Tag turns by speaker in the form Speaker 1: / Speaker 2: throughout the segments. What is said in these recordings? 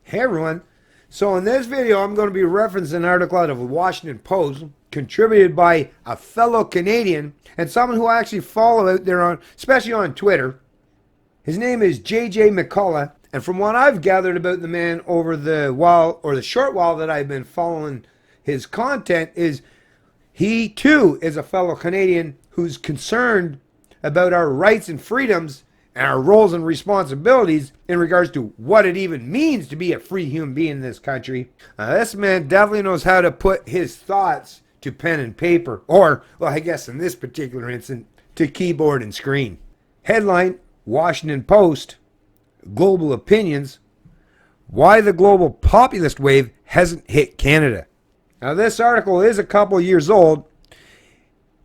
Speaker 1: Hey everyone. So in this video I'm going to be referencing an article out of the Washington Post contributed by a fellow Canadian and someone who I actually follow out there on, especially on Twitter. His name is JJ McCullough, and from what I've gathered about the man over the while or the short while that I've been following his content is he too is a fellow Canadian who's concerned about our rights and freedoms and our roles and responsibilities in regards to what it even means to be a free human being in this country. This man definitely knows how to put his thoughts to pen and paper, or, well, I guess in this particular instance, to keyboard and screen. Headline, Washington Post, Global Opinions, Why the Global Populist Wave Hasn't Hit Canada. Now, this article is a couple years old.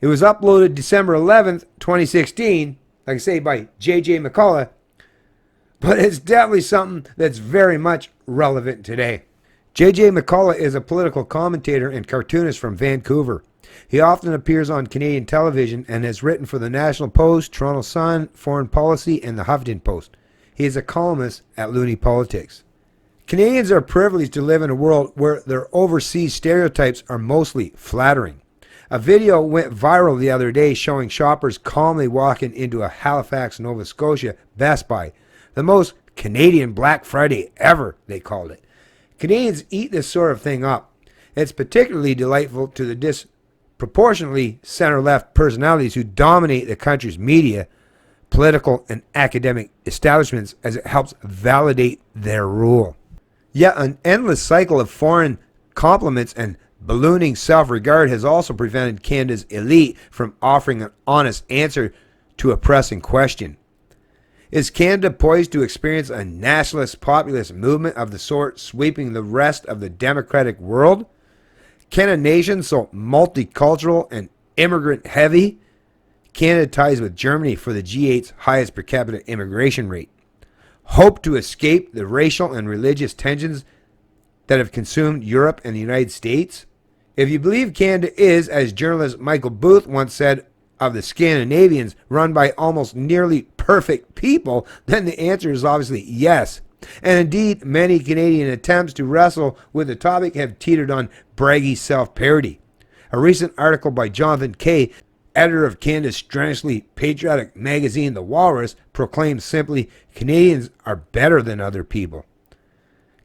Speaker 1: It was uploaded December 11th, 2016, like I say, by J.J. McCullough, but it's definitely something that's very much relevant today. J.J. McCullough is a political commentator and cartoonist from Vancouver. He often appears on Canadian television and has written for the National Post, Toronto Sun, Foreign Policy, and the Huffington Post. He is a columnist at Looney Politics. Canadians are privileged to live in a world where their overseas stereotypes are mostly flattering. A video went viral the other day showing shoppers calmly walking into a Halifax, Nova Scotia Best Buy. The most Canadian Black Friday ever, they called it. Canadians eat this sort of thing up. It's particularly delightful to the disproportionately center-left personalities who dominate the country's media, political, and academic establishments as it helps validate their rule. Yet an endless cycle of foreign compliments and ballooning self-regard has also prevented Canada's elite from offering an honest answer to a pressing question. Is Canada poised to experience a nationalist populist movement of the sort sweeping the rest of the democratic world? Can a nation so multicultural and immigrant-heavy, Canada ties with Germany for the G8's highest per capita immigration rate, hope to escape the racial and religious tensions that have consumed Europe and the United States? If you believe Canada is, as journalist Michael Booth once said of the Scandinavians, run by almost nearly perfect people, then the answer is obviously yes. And indeed, many Canadian attempts to wrestle with the topic have teetered on braggy self-parody. A recent article by Jonathan Kay, editor of Canada's strenuously patriotic magazine The Walrus, proclaims simply, Canadians are better than other people.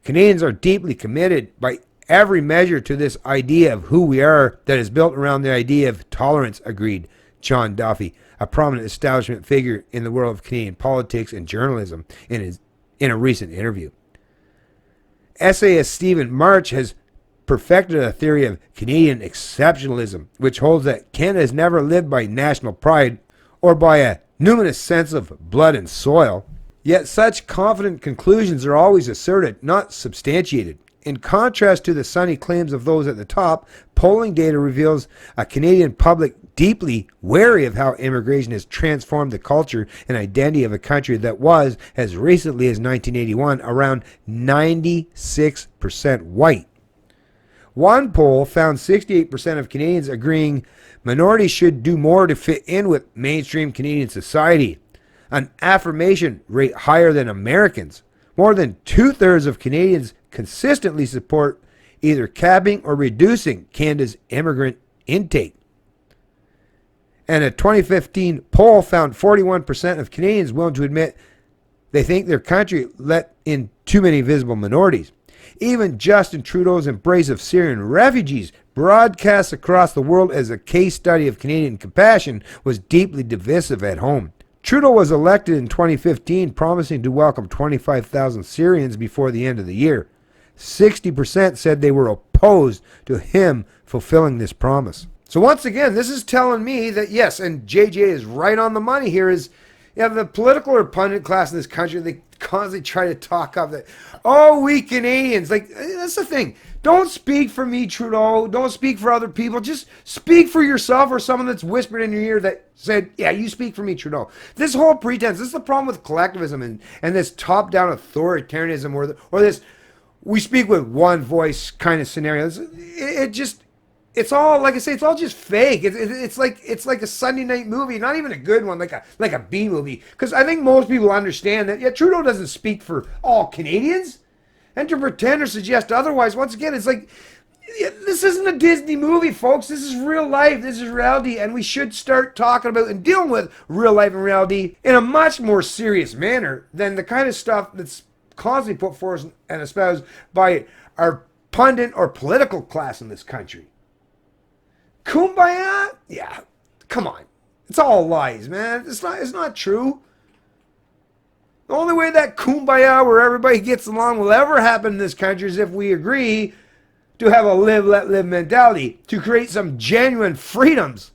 Speaker 1: Canadians are deeply committed by every measure to this idea of who we are that is built around the idea of tolerance, agreed John Duffy, a prominent establishment figure in the world of Canadian politics and journalism, in a recent interview. Essayist Stephen March has perfected a theory of Canadian exceptionalism, which holds that Canada has never lived by national pride or by a numinous sense of blood and soil. Yet such confident conclusions are always asserted, not substantiated. In contrast to the sunny claims of those at the top, polling data reveals a Canadian public deeply wary of how immigration has transformed the culture and identity of a country that was, as recently as 1981, around 96% white. One poll found 68% of Canadians agreeing minorities should do more to fit in with mainstream Canadian society, an affirmation rate higher than Americans. More than two-thirds of Canadians consistently support either capping or reducing Canada's immigrant intake. And a 2015 poll found 41% of Canadians willing to admit they think their country let in too many visible minorities. Even Justin Trudeau's embrace of Syrian refugees, broadcast across the world as a case study of Canadian compassion, was deeply divisive at home. Trudeau was elected in 2015, promising to welcome 25,000 Syrians before the end of the year. 60% said they were opposed to him fulfilling this promise. So once again, this is telling me that yes, and JJ is right on the money here, is you have the political or pundit class in this country, they constantly try to talk up that, oh, we Canadians, like, that's the thing. Don't speak for me, Trudeau. Don't speak for other people. Just speak for yourself or someone that's whispered in your ear that said, yeah, you speak for me, Trudeau. This whole pretense, this is the problem with collectivism and this top-down authoritarianism or this we speak with one voice kind of scenario. It's all, like I say, it's all just fake. It's like a Sunday night movie, not even a good one, like a B movie. Because I think most people understand that, yeah, Trudeau doesn't speak for all Canadians. And to pretend or suggest otherwise, once again, it's like, this isn't a Disney movie, folks. This is real life. This is reality. And we should start talking about and dealing with real life and reality in a much more serious manner than the kind of stuff that's constantly put forth and espoused by our pundit or political class in this country. Kumbaya? Yeah, come on. It's all lies, man. It's not true. The only way that kumbaya where everybody gets along will ever happen in this country is if we agree to have a live, let live mentality, to create some genuine freedoms,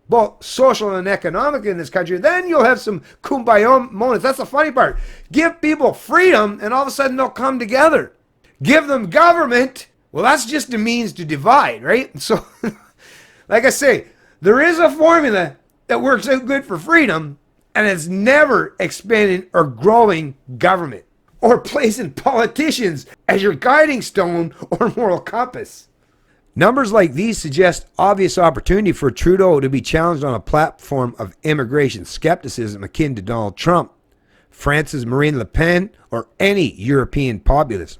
Speaker 1: both social and economic in this country. Then you'll have some kumbaya moments. That's the funny part. Give people freedom and all of a sudden they'll come together. Give them government. Well, that's just a means to divide, right? So, like I say, there is a formula that works out good for freedom, and it's never expanding or growing government or placing politicians as your guiding stone or moral compass. Numbers like these suggest obvious opportunity for Trudeau to be challenged on a platform of immigration skepticism akin to Donald Trump, France's Marine Le Pen, or any European populist.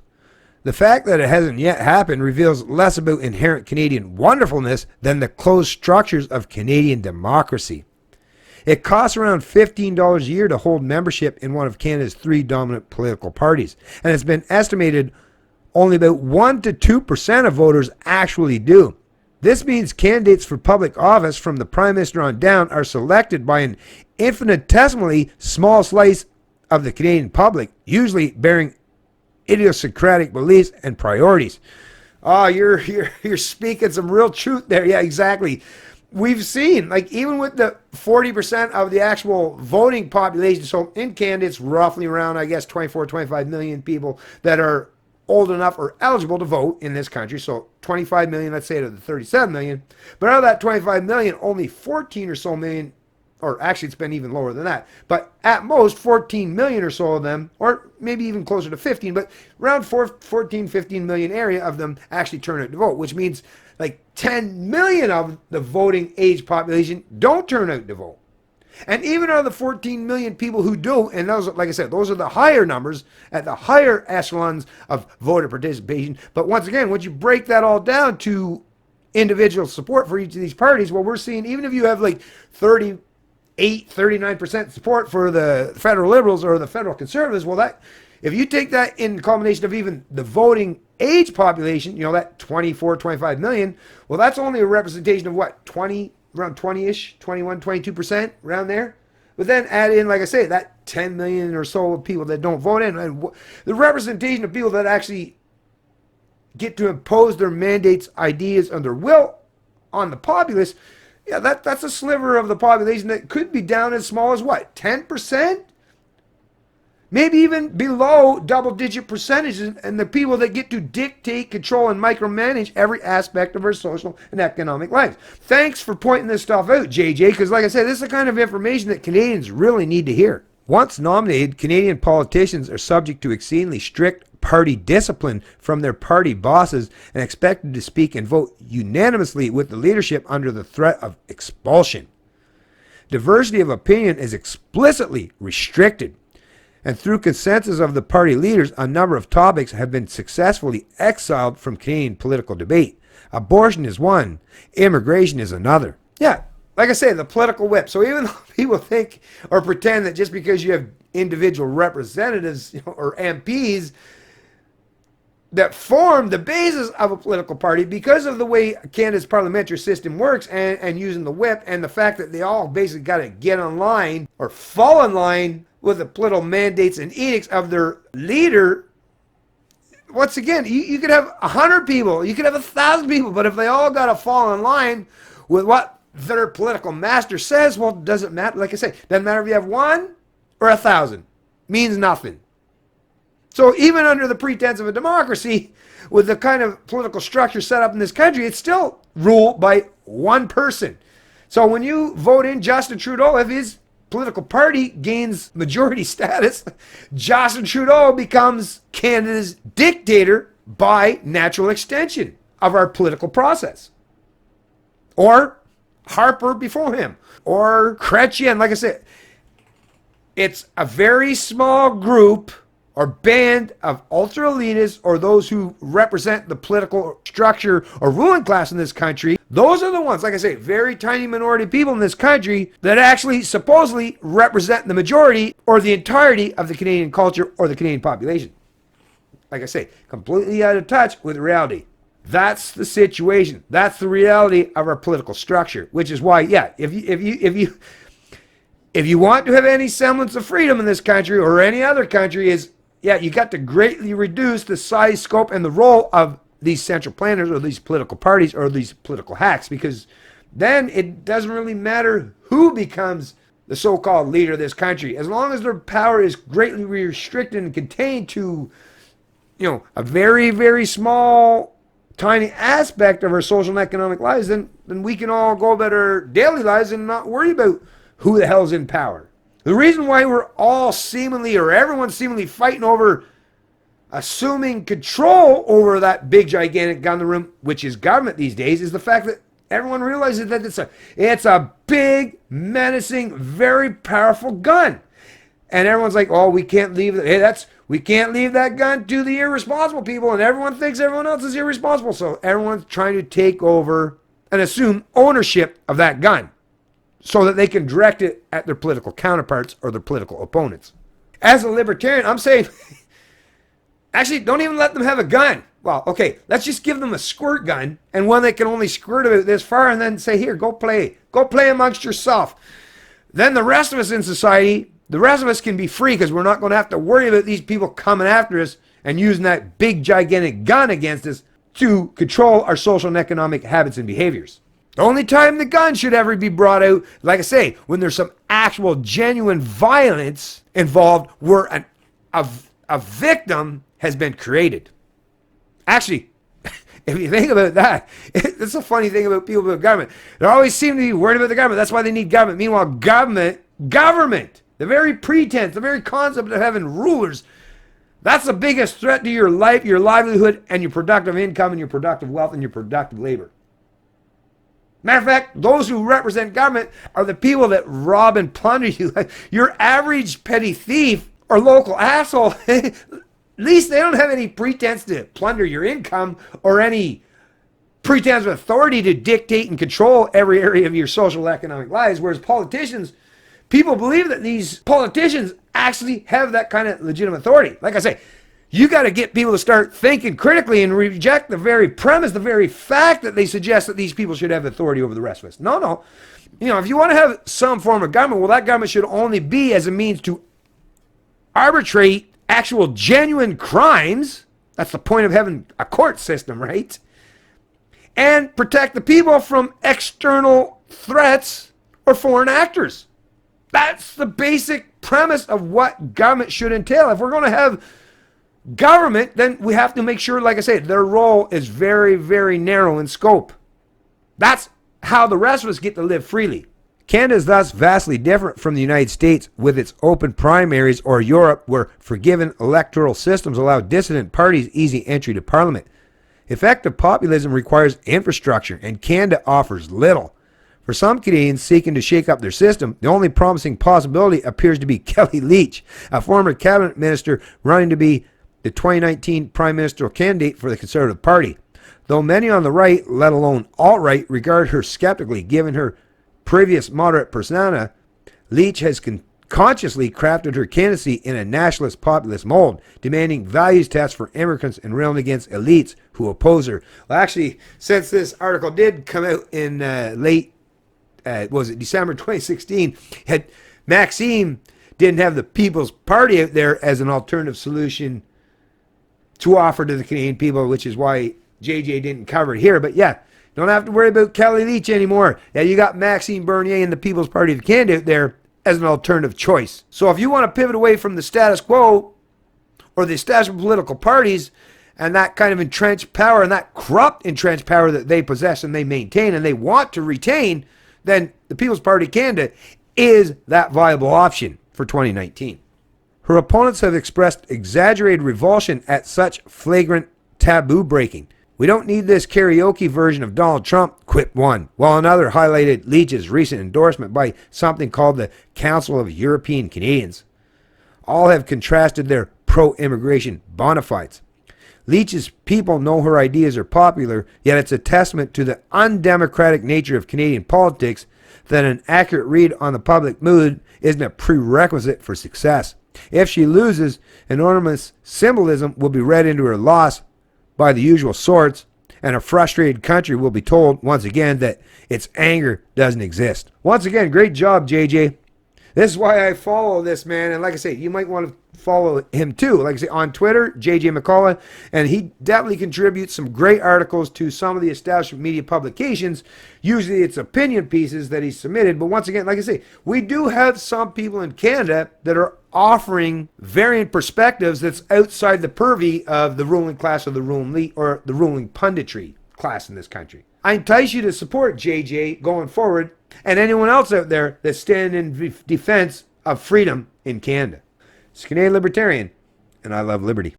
Speaker 1: The fact that it hasn't yet happened reveals less about inherent Canadian wonderfulness than the closed structures of Canadian democracy. It costs around $15 a year to hold membership in one of Canada's three dominant political parties, and it's been estimated only about 1 to 2% of voters actually do. This means candidates for public office from the Prime Minister on down are selected by an infinitesimally small slice of the Canadian public, usually bearing idiosyncratic beliefs and priorities. Oh, you're speaking some real truth there. Yeah, exactly. We've seen, like, even with the 40% of the actual voting population, so in Canada, it's roughly around, I guess, 25 million people that are old enough or eligible to vote in this country. So 25 million, let's say, to the 37 million. But out of that 25 million, only 14 or so million, or actually it's been even lower than that, but at most 14 million or so of them, or maybe even closer to 15, but around 14, 15 million area of them actually turn out to vote, which means like 10 million of the voting age population don't turn out to vote. And even out of the 14 million people who do, and those, like I said, those are the higher numbers at the higher echelons of voter participation. But once again, once you break that all down to individual support for each of these parties, well, we're seeing, even if you have like 39% support for the federal Liberals or the federal Conservatives, well, that, if you take that in combination of even the voting age population, you know, that 24, 25 million, well, that's only a representation of what, around 20-ish, 21, 22%, around there. But then add in, like I say, that 10 million or so of people that don't vote in, and the representation of people that actually get to impose their mandates, ideas, and their will on the populace. Yeah, that's a sliver of the population that could be down as small as what, 10%? Maybe even below double-digit percentages, and the people that get to dictate, control, and micromanage every aspect of our social and economic lives. Thanks for pointing this stuff out, JJ, because like I said, this is the kind of information that Canadians really need to hear. Once nominated, Canadian politicians are subject to exceedingly strict party discipline from their party bosses and expected to speak and vote unanimously with the leadership under the threat of expulsion. Diversity of opinion is explicitly restricted, and through consensus of the party leaders, a number of topics have been successfully exiled from Canadian political debate. Abortion is one, immigration is another. Yeah, like I say, the political whip. So even though people think or pretend that just because you have individual representatives, you know, or MPs that form the basis of a political party, because of the way Canada's parliamentary system works and using the whip and the fact that they all basically got to get in line or fall in line with the political mandates and edicts of their leader. Once again, you could have 100 people, you could have 1,000 people, but if they all got to fall in line with what their political master says, well, it doesn't matter. Like I say, doesn't matter if you have 1 or 1,000. Means nothing. So even under the pretense of a democracy, with the kind of political structure set up in this country, it's still ruled by one person. So when you vote in Justin Trudeau, if his political party gains majority status, Justin Trudeau becomes Canada's dictator by natural extension of our political process. Or Harper before him, or Chrétien. Like I said, it's a very small group or band of ultra elitists or those who represent the political structure or ruling class in this country, those are the ones, like I say, very tiny minority of people in this country that actually supposedly represent the majority or the entirety of the Canadian culture or the Canadian population. Like I say, completely out of touch with reality. That's the situation. That's the reality of our political structure, which is why, yeah, if you want to have any semblance of freedom in this country or any other country, you got to greatly reduce the size, scope, and the role of these central planners or these political parties or these political hacks, because then it doesn't really matter who becomes the so-called leader of this country. As long as their power is greatly restricted and contained to, a very, very small, tiny aspect of our social and economic lives, then we can all go about our daily lives and not worry about who the hell's in power. The reason why we're all seemingly, or everyone's seemingly fighting over assuming control over that big gigantic gun in the room, which is government these days, is the fact that everyone realizes that it's a big, menacing, very powerful gun. And everyone's like, oh, we can't leave it. We can't leave that gun to the irresponsible people. And everyone thinks everyone else is irresponsible. So everyone's trying to take over and assume ownership of that gun so that they can direct it at their political counterparts or their political opponents. As a libertarian, I'm saying, actually, don't even let them have a gun. Well, okay, let's just give them a squirt gun and one that can only squirt about this far, and then say, here, go play amongst yourself. Then the rest of us in society, the rest of us can be free, because we're not going to have to worry about these people coming after us and using that big gigantic gun against us to control our social and economic habits and behaviors. The only time the gun should ever be brought out, like I say, when there's some actual genuine violence involved, where a victim has been created. Actually, if you think about that, it's a funny thing about people with government. They always seem to be worried about the government. That's why they need government. Meanwhile, government, the very pretense, the very concept of having rulers, that's the biggest threat to your life, your livelihood, and your productive income, and your productive wealth, and your productive labor. Matter of fact, those who represent government are the people that rob and plunder you. Your average petty thief or local asshole, at least they don't have any pretense to plunder your income or any pretense of authority to dictate and control every area of your social economic lives. Whereas politicians, people believe that these politicians actually have that kind of legitimate authority. Like I say, you got to get people to start thinking critically and reject the very premise, the very fact that they suggest that these people should have authority over the rest of us. No. If you want to have some form of government, well, that government should only be as a means to arbitrate actual genuine crimes. That's the point of having a court system, right? And protect the people from external threats or foreign actors. That's the basic premise of what government should entail. If we're going to have government, then we have to make sure, like I say, their role is very, very narrow in scope. That's how the rest of us get to live freely. Canada is thus vastly different from the United States, with its open primaries, or Europe, where forgiven electoral systems allow dissident parties easy entry to Parliament. Effective populism requires infrastructure, and Canada offers little. For some Canadians seeking to shake up their system, the only promising possibility appears to be Kelly Leitch, a former cabinet minister running to be the 2019 prime ministerial candidate for the Conservative Party. Though many on the right, let alone alt-right, regard her skeptically given her previous moderate persona, Leitch has consciously crafted her candidacy in a nationalist populist mold, demanding values tests for immigrants and railing against elites who oppose her. Well, actually, since this article did come out in December 2016, Maxime didn't have the People's Party out there as an alternative solution to offer to the Canadian people, which is why JJ didn't cover it here. But yeah, don't have to worry about Kelly Leitch anymore. Yeah, you got Maxime Bernier and the People's Party of Canada out there as an alternative choice. So if you want to pivot away from the status quo or the established political parties and that kind of entrenched power and that corrupt entrenched power that they possess and they maintain and they want to retain, then the People's Party of Canada is that viable option for 2019. Her opponents have expressed exaggerated revulsion at such flagrant taboo breaking. We don't need this karaoke version of Donald Trump, quipped one, while another highlighted Leitch's recent endorsement by something called the Council of European Canadians. All have contrasted their pro-immigration bona fides. Leach's people know her ideas are popular, yet it's a testament to the undemocratic nature of Canadian politics that an accurate read on the public mood isn't a prerequisite for success. If she loses, enormous symbolism will be read into her loss by the usual sorts, and a frustrated country will be told once again that its anger doesn't exist. Once again, great job, JJ. This is why I follow this man, and like I say, you might want to follow him too. Like I say, on Twitter, JJ McCullough, and he definitely contributes some great articles to some of the establishment media publications. Usually it's opinion pieces that he's submitted, but once again, like I say, we do have some people in Canada that are offering variant perspectives that's outside the purview of the ruling class or the ruling elite or the ruling punditry class in this country. I entice you to support JJ going forward and anyone else out there that's standing in defense of freedom in Canada. It's Canadian Libertarian, and I love liberty.